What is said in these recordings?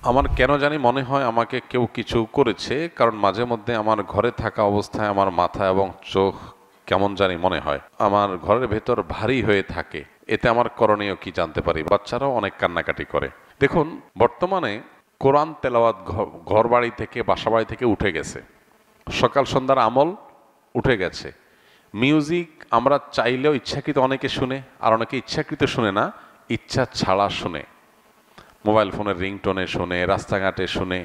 আমার কেন জানি মনে হয় আমাকে কেউ কিছু করেছে, কারণ মাঝে মধ্যে আমার ঘরে থাকা অবস্থায় আমার মাথা এবং চোখ কেমন জানি মনে হয়, আমার ঘরের ভেতর ভারী হয়ে থাকে। এতে আমার করণীয় কি জানতে পারি? বাচ্চারাও অনেক কান্নাকাটি করে। দেখুন, বর্তমানে কোরআন তেলাওয়াত ঘর বাড়ি থেকে, বাসা বাড়ি থেকে উঠে গেছে। সকাল সন্ধ্যার আমল উঠে গেছে। মিউজিক আমরা চাইলেও ইচ্ছাকৃত অনেকে শুনে, আর অনেকে ইচ্ছাকৃত শুনে না, ইচ্ছা ছাড়া শুনে। মোবাইল ফোনের রিংটোনে শুনে, রাস্তাঘাটে শুনে।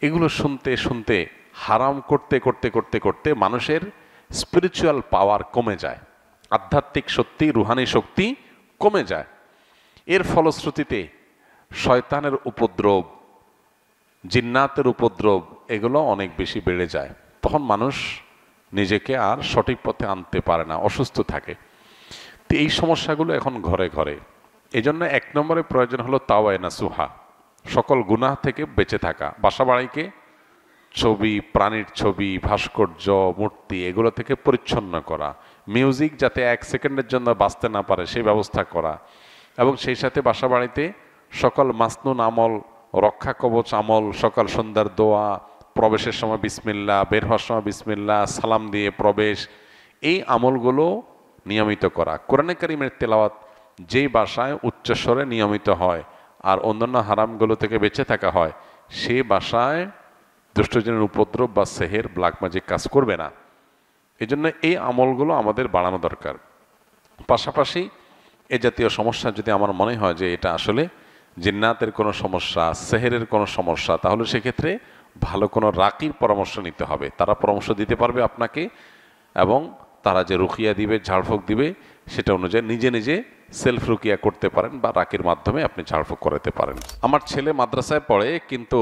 এগুলো শুনতে শুনতে, হারাম করতে করতে করতে করতে মানুষের স্পিরিচুয়াল পাওয়ার কমে যায়, আধ্যাত্মিক শক্তি, রুহানি শক্তি কমে যায়। এর ফলশ্রুতিতে শয়তানের উপদ্রব, জিন্নাতের উপদ্রব, এগুলো অনেক বেশি বেড়ে যায়। তখন মানুষ নিজেকে আর সঠিক পথে আনতে পারে না, অসুস্থ থাকে। তো এই সমস্যাগুলো এখন ঘরে ঘরে। এই জন্য এক নম্বরে প্রয়োজন হলো তাওয়ায়ে নাসুহা, সকল গুনাহ থেকে বেঁচে থাকা। বাসা বাড়িকে ছবি, প্রাণীর ছবি, ভাস্কর্য, মূর্তি, এগুলো থেকে পরিচ্ছন্ন করা। মিউজিক যাতে 1 সেকেন্ডের জন্য বাঁচতে না পারে সেই ব্যবস্থা করা। এবং সেই সাথে বাসা বাড়িতে সকল মাসনুন আমল, রক্ষা কবচ আমল, সকাল সন্ধ্যার দোয়া, প্রবেশের সময় বিসমিল্লাহ, বের হওয়ার সময় বিসমিল্লাহ, সালাম দিয়ে প্রবেশ, এই আমলগুলো নিয়মিত করা। কোরআনে কারিমের তেলাওয়াত যেই বাসায় উচ্চস্বরে নিয়মিত হয় আর অন্যান্য হারামগুলো থেকে বেঁচে থাকা হয়, সেই বাসায় দুষ্টজনের উপদ্রব বা সেহের, ব্ল্যাক ম্যাজিক কাজ করবে না। এই জন্য এই আমলগুলো আমাদের বাড়ানো দরকার। পাশাপাশি এ জাতীয় সমস্যা যদি আমার মনে হয় যে এটা আসলে জিন্নাতের কোনো সমস্যা, সেহেরের কোনো সমস্যা, তাহলে সেক্ষেত্রে ভালো কোনো রাকির পরামর্শ নিতে হবে। তারা পরামর্শ দিতে পারবে আপনাকে, এবং তারা যে রুকিয়া দিবে, ঝাড়ফুঁক দিবে, সেটা অনুযায়ী নিজে নিজে সেলফ রুকিয়া করতে পারেন বা রাকির মাধ্যমে আপনি ঝাড়ফুঁক করাতে পারেন। আমার ছেলে মাদ্রাসায় পড়ে, কিন্তু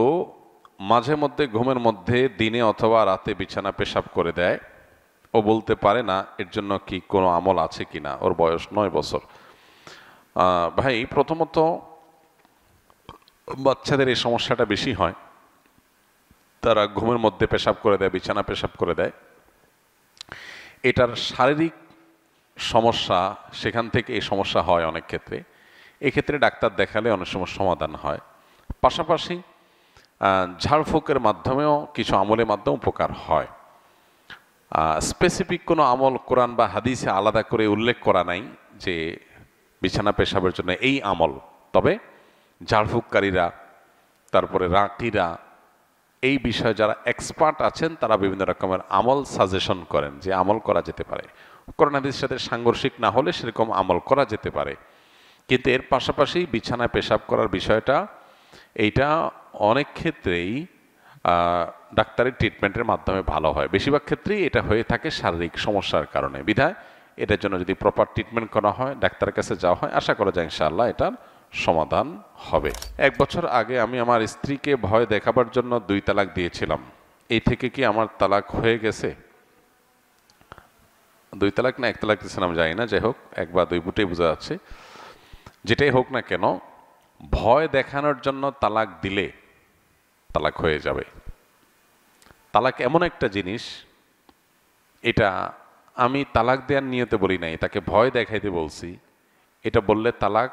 মাঝে মধ্যে ঘুমের মধ্যে দিনে অথবা রাতে বিছানা পেশাব করে দেয়। ও বলতে পারে না এর জন্য কি কোনো আমল আছে কিনা। ওর বয়স 9 বছর। ভাই, প্রথমত বাচ্চাদের এই সমস্যাটা বেশি হয়। তারা ঘুমের মধ্যে পেশাব করে দেয়, বিছানা পেশাব করে দেয়। এটার শারীরিক সমস্যা, সেখান থেকে এই সমস্যা হয় অনেক ক্ষেত্রে। এক্ষেত্রে ডাক্তার দেখালে অনেক সময় সমাধান হয়। পাশাপাশি ঝাড়ফুঁকের মাধ্যমেও কিছু আমলের মাধ্যমে উপকার হয়। স্পেসিফিক কোনো আমল কোরআন বা হাদিসে আলাদা করে উল্লেখ করা নাই যে বিছানা পেশাবের জন্য এই আমল। তবে ঝাড়ফুঁককারীরা, তারপরে রাঁকিরা, এই বিষয়ে যারা এক্সপার্ট আছেন, তারা বিভিন্ন রকমের আমল সাজেশন করেন যে আমল করা যেতে পারে। কোরআন হাদিসের সাথে সাংঘর্ষিক না হলে সেরকম আমল করা যেতে পারে। কিন্তু এর পাশাপাশি বিছানায় পেশাব করার বিষয়টা, এইটা অনেক ক্ষেত্রেই ডাক্তারি ট্রিটমেন্টের মাধ্যমে ভালো হয়। বেশিরভাগ ক্ষেত্রেই এটা হয়ে থাকে শারীরিক সমস্যার কারণে। বিধায় এটার জন্য যদি প্রপার ট্রিটমেন্ট করা হয়, ডাক্তারের কাছে যাওয়া হয়, আশা করা যায় ইনশাআল্লাহ এটার সমাধান হবে। 1 বছর আগে আমি আমার স্ত্রীকে ভয় দেখাবার জন্য 2 তালাক দিয়েছিলাম। এই থেকে কি আমার তালাক হয়ে গেছে? 2 তালাক না 1 তালাক দিয়েছেন আমি জানি না, যাই হোক 1 বা 2 বুটেই বোঝা যাচ্ছে। যেটাই হোক না কেন, ভয় দেখানোর জন্য তালাক দিলে তালাক হয়ে যাবে। তালাক এমন একটা জিনিস, এটা আমি তালাক দেওয়ার নিয়তে বলি নাই, তাকে ভয় দেখাইতে বলছি। এটা বললে তালাক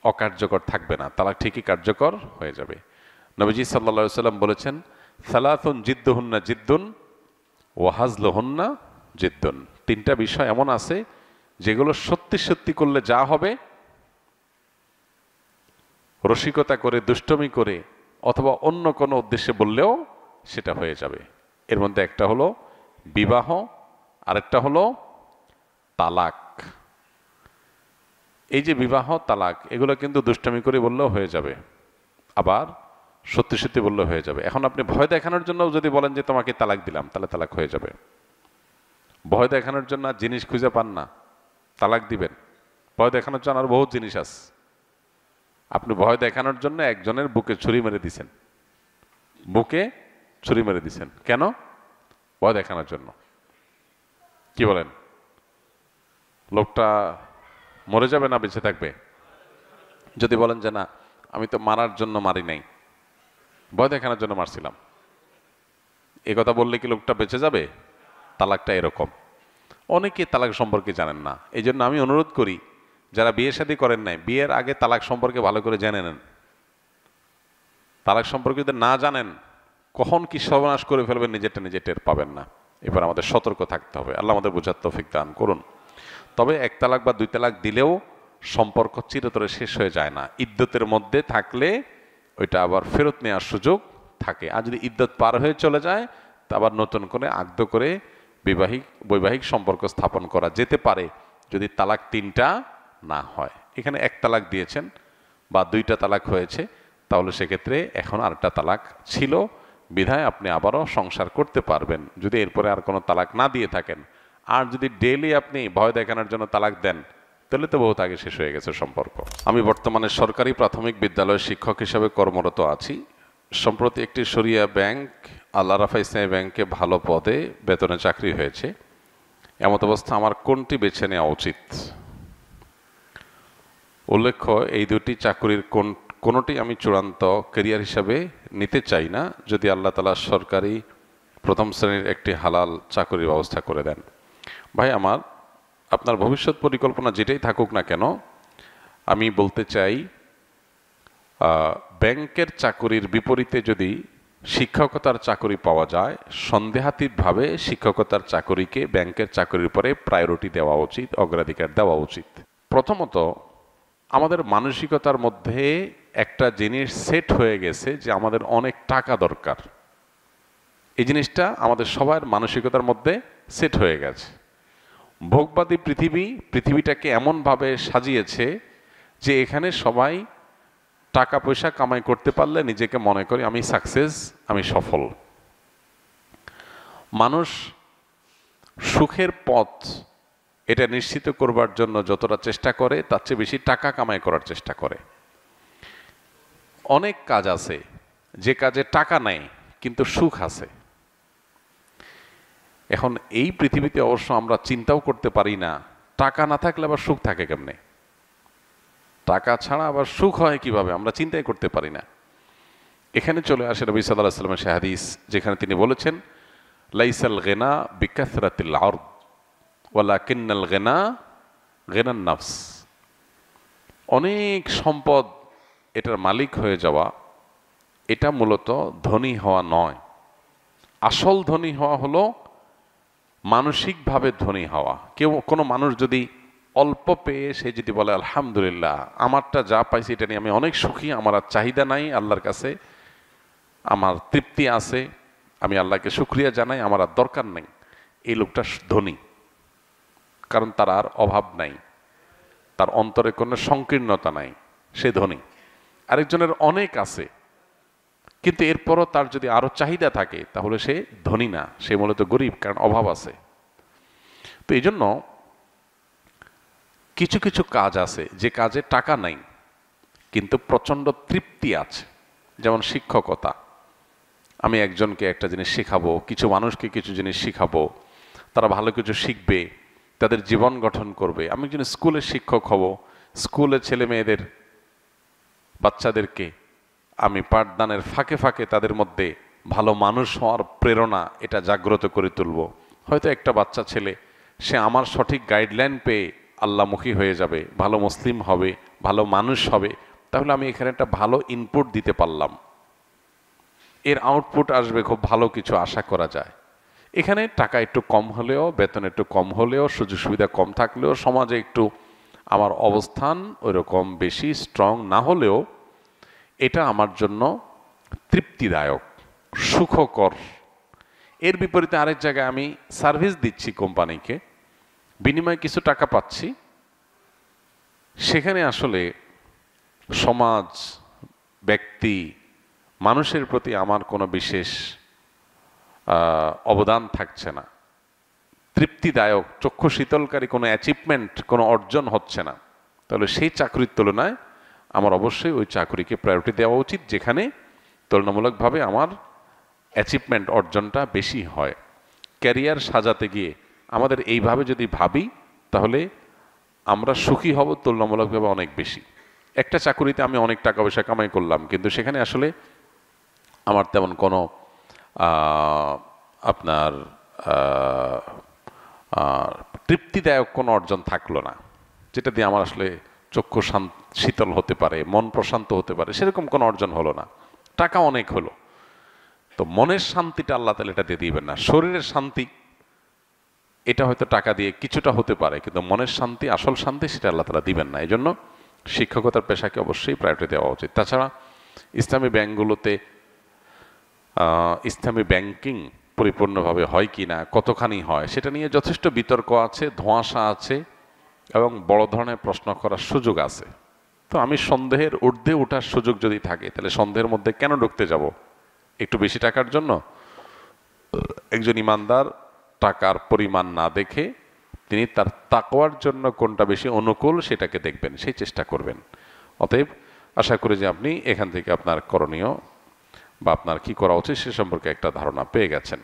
অকার্যকর থাকবে না, তালাক ঠিকই কার্যকর হয়ে যাবে। নবীজি সাল্লাল্লাহু সাল্লাম বলেছেন, সালাতুন জিদ্দুহুন্না জিদ্দুন ওয়াহাজলুহুন্না জিদ্দুন। 3টা বিষয় এমন আছে যেগুলো সত্যি সত্যি করলে যা হবে, রসিকতা করে, দুষ্টমি করে, অথবা অন্য কোনো উদ্দেশ্যে বললেও সেটা হয়ে যাবে। এর মধ্যে একটা হলো বিবাহ, আরেকটা হলো তালাক। এই যে বিবাহ, তালাক, এগুলো কিন্তু দুষ্টমি করে বললেও হয়ে যাবে, আবার সত্যি সত্যি বললেও হয়ে যাবে। এখন আপনি ভয় দেখানোর জন্য যদি বলেন যে তোমাকে তালাক দিলাম, তাহলে তালাক হয়ে যাবে। ভয় দেখানোর জন্য জিনিস খুঁজে পান না, তালাক দিবেন? ভয় দেখানোর জন্য আর বহুত জিনিস আছে। আপনি ভয় দেখানোর জন্য একজনের বুকে ছুরি মেরে দিছেন, বুকে ছুরি মেরে দিছেন কেন? ভয় দেখানোর জন্য। কি বলেন? লোকটা মরে যাবে না বেঁচে থাকবে? যদি বলেন যে না, আমি তো মারার জন্য মারি নাই, ভয় দেখানোর জন্য মারছিলাম, এ কথা বললে কি লোকটা বেঁচে যাবে? তালাকটা এরকম। অনেকে তালাক সম্পর্কে জানেন না। এই জন্য আমি অনুরোধ করি, যারা বিয়ে শাদী করেন নাই, বিয়ের আগে তালাক সম্পর্কে ভালো করে জেনে নেন। তালাক সম্পর্কে যদি না জানেন, কখন কি সর্বনাশ করে ফেলবেন নিজেরটা নিজে টের পাবেন না। এবার আমাদের সতর্ক থাকতে হবে। আল্লাহ আমাদের বোঝার তৌফিক দান করুন। তবে 1 তালাক বা 2 তালাক দিলেও সম্পর্ক চিরতরে শেষ হয়ে যায় না। ইদ্যতের মধ্যে থাকলে ওইটা আবার ফেরত নেওয়ার সুযোগ থাকে। আর যদি ইদ্যত পার হয়ে চলে যায়, তা আবার নতুন করে আগ্ধ করে বৈবাহিক সম্পর্ক স্থাপন করা যেতে পারে, যদি তালাক 3টা না হয়। এখানে 1 তালাক দিয়েছেন বা 2টা তালাক হয়েছে, তাহলে সেক্ষেত্রে এখন আরেকটা তালাক ছিল বিধায় আপনি আবারও সংসার করতে পারবেন, যদি এরপরে আর কোনো তালাক না দিয়ে থাকেন। আর যদি ডেইলি আপনি ভয় দেখানোর জন্য তালাক দেন, তাহলে তো বহুত আগে শেষ হয়ে গেছে সম্পর্ক। আমি বর্তমানে সরকারি প্রাথমিক বিদ্যালয়ের শিক্ষক হিসেবে কর্মরত আছি। সম্প্রতি একটি শরিয়া ব্যাংক, আল্লাহ রাফা ইসলামী ব্যাংকে ভালো পদে বেতনে চাকরি হয়েছে। এমত অবস্থা আমার কোনটি বেছে নেওয়া উচিত? উল্লেখ্য, এই 2টি চাকরির কোনোটি আমি চূড়ান্ত ক্যারিয়ার হিসাবে নিতে চাই না, যদি আল্লাহ তাআলা সরকারি প্রথম শ্রেণীর একটি হালাল চাকরির ব্যবস্থা করে দেন। ভাই আমার, আপনার ভবিষ্যৎ পরিকল্পনা যেটাই থাকুক না কেন, আমি বলতে চাই ব্যাংকের চাকরির বিপরীতে যদি শিক্ষকতার চাকরি পাওয়া যায়, সন্দেহাতীতভাবে শিক্ষকতার চাকরিকে ব্যাংকের চাকরির পরে প্রায়োরিটি দেওয়া উচিত, অগ্রাধিকার দেওয়া উচিত। প্রথমত, আমাদের মানসিকতার মধ্যে একটা জিনিস সেট হয়ে গেছে যে আমাদের অনেক টাকা দরকার। এই জিনিসটা আমাদের সবার মানসিকতার মধ্যে সেট হয়ে গেছে। ভোগবাদী পৃথিবীটাকে এমনভাবে সাজিয়েছে যে এখানে সবাই টাকা পয়সা কামাই করতে পারলে নিজেকে মনে করে আমি সাকসেস, আমি সফল। মানুষ সুখের পথ এটা নিশ্চিত করবার জন্য যতটা চেষ্টা করে, তার চেয়ে বেশি টাকা কামাই করার চেষ্টা করে। অনেক কাজ আছে যে কাজে টাকা নেই কিন্তু সুখ আছে। এখন এই পৃথিবীতে অবশ্য আমরা চিন্তাও করতে পারি না টাকা না থাকলে আবার সুখ থাকে কেমনে, টাকা ছাড়া আবার সুখ হয় কিভাবে, আমরা চিন্তাই করতে পারি না। এখানে চলে আসে নবী সাল্লাল্লাহু আলাইহি ওয়াসাল্লামের সেই হাদিস, যেখানে তিনি বলেছেন, লাইসাল গিনা বিকাসরাতিল আরদ ওয়ালাকিন্নাল গিনা গিনান নাফস। অনেক সম্পদ এটার মালিক হয়ে যাওয়া, এটা মূলত ধনী হওয়া নয়। আসল ধনী হওয়া হলো মানসিকভাবে ধনী হওয়া। কোনো মানুষ যদি অল্প পেয়ে সে যদি বলে আলহামদুলিল্লাহ, আমারটা যা পাইছি এটা নিয়ে আমি অনেক সুখী, আমার আর চাহিদা নাই আল্লাহর কাছে, আমার তৃপ্তি আছে, আমি আল্লাহকে শুকরিয়া জানাই, আমার আর দরকার নেই, এই লোকটা ধনী। কারণ তার আর অভাব নাই, তার অন্তরে কোনো সংকীর্ণতা নাই, সে ধনী। আরেকজনের অনেক আছে কিন্তু এরপরও তার যদি আরো চাহিদা থাকে, তাহলে সে ধনী না, সে মূলত গরিব, কারণ অভাব আছে। তো এই জন্য কিছু কিছু কাজ আছে যে কাজে টাকা নাই কিন্তু প্রচন্ড তৃপ্তি আছে। যেমন শিক্ষকতা, আমি একজনকে একটা জিনিস শেখাবো, কিছু মানুষকে কিছু জিনিস শিখাবো, তারা ভালো কিছু শিখবে, তাদের জীবন গঠন করবে। আমি একজন স্কুলের শিক্ষক হব, স্কুলের ছেলে মেয়েদের, বাচ্চাদেরকে আমি পাঠদানের ফাঁকে ফাঁকে তাদের মধ্যে ভালো মানুষ হওয়ার প্রেরণা এটা জাগ্রত করে তুলব। হয়তো একটা বাচ্চা ছেলে সে আমার সঠিক গাইডলাইন পেয়ে আল্লাহমুখী হয়ে যাবে, ভালো মুসলিম হবে, ভালো মানুষ হবে, তাহলে আমি এখানে একটা ভালো ইনপুট দিতে পারলাম, এর আউটপুট আসবে, খুব ভালো কিছু আশা করা যায়। এখানে টাকা একটু কম হলেও, বেতন একটু কম হলেও, সুযোগ সুবিধা কম থাকলেও, সমাজে একটু আমার অবস্থান ওইরকম বেশি স্ট্রং না হলেও, এটা আমার জন্য তৃপ্তিদায়ক, সুখকর। এর বিপরীতে আরেক জায়গায় আমি সার্ভিস দিচ্ছি কোম্পানিকে, বিনিময়ে কিছু টাকা পাচ্ছি, সেখানে আসলে সমাজ, ব্যক্তি, মানুষের প্রতি আমার কোনো বিশেষ অবদান থাকছে না, তৃপ্তিদায়ক, চক্ষু শীতলকারী কোনো অ্যাচিভমেন্ট, কোনো অর্জন হচ্ছে না। তাহলে সেই চাকরির তুলনায় আমার অবশ্যই ওই চাকরিকে প্রায়োরিটি দেওয়া উচিত যেখানে তুলনামূলকভাবে আমার অ্যাচিভমেন্ট, অর্জনটা বেশি হয়। ক্যারিয়ার সাজাতে গিয়ে আমাদের এইভাবে যদি ভাবি, তাহলে আমরা সুখী হব তুলনামূলকভাবে অনেক বেশি। একটা চাকরিতে আমি অনেক টাকা পয়সা কামাই করলাম, কিন্তু সেখানে আসলে আমার তেমন কোনো আপনার তৃপ্তিদায়ক কোনো অর্জন থাকলো না, যেটা দিয়ে আমার আসলে চক্ষু শীতল হতে পারে, মন প্রশান্ত হতে পারে, সেরকম কোনো অর্জন হলো না। টাকা অনেক হলো, তো মনের শান্তিটা আল্লাহ তাআলা এটা দিয়ে দিবেন না। শরীরের শান্তি এটা হয়তো টাকা দিয়ে কিছুটা হতে পারে, কিন্তু মনের শান্তি, আসল শান্তি, সেটা আল্লাহ তাআলা দিবেন না। এই জন্য শিক্ষকতার পেশাকে অবশ্যই প্রায়োরিটি দেওয়া উচিত। তাছাড়া ইসলামী ব্যাংকগুলোতে ইসলামী ব্যাংকিং পরিপূর্ণভাবে হয় কি না, কতখানি হয়, সেটা নিয়ে যথেষ্ট বিতর্ক আছে, ধোঁয়াশা আছে এবং বড় ধরনের প্রশ্ন করার সুযোগ আছে। তো আমি সন্দেহের ঊর্ধ্বে ওঠার সুযোগ যদি থাকে, তাহলে সন্দেহের মধ্যে কেন ঢুকতে যাব একটু বেশি টাকার জন্য? একজন ইমানদার টাকার পরিমাণ না দেখে তিনি তার তাকওয়ার জন্য কোনটা বেশি অনুকূল সেটাকে দেখবেন, সেই চেষ্টা করবেন। অতএব আশা করি যে আপনি এখান থেকে আপনার করণীয় বা আপনার কি করা উচিত সে সম্পর্কে একটা ধারণা পেয়ে গেছেন।